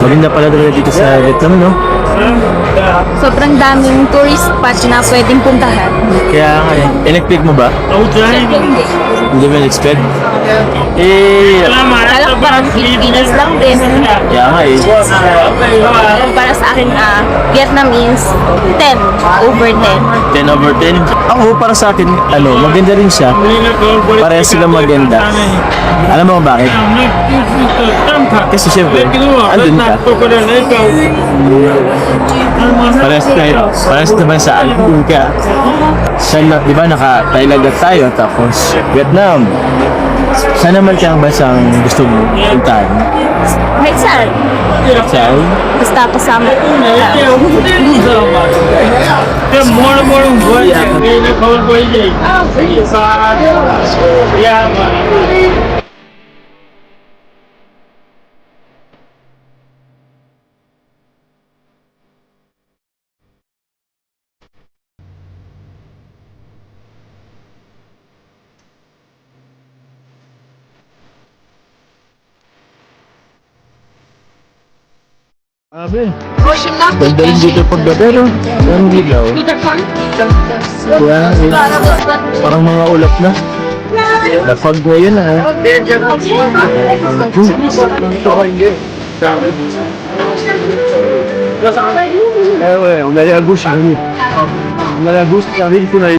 Maganda pala talaga dito sa Vietnam, no? Sobrang daming tourist spot na pwedeng puntahan. Kaya nga eh. In-expect mo ba? Siyempre hindi. Hindi mo in-expect? Eh, Kala ko parang Pilipinas lang din. kaya nga eh. Para sa akin, Vietnam is 10 over 10. 10 over 10. Ako para sa akin, maganda rin siya. Parehas sila maganda. Alam mo kung bakit? Kasi syempre, andun ka. Parehas naman sa andun ka. Sana, di ba, naka-Thailand na tayo, tapos Vietnam. Saan naman kang bansang gusto mo puntahan? Kahit saan. Saan? Basta kasama ko na lang. Abe, ganda rin dito paggabi, no? Ang ligaw. Kaya, parang mga ulap na. Lapag ngayon, ha? Ang nalagos, ang nalagos,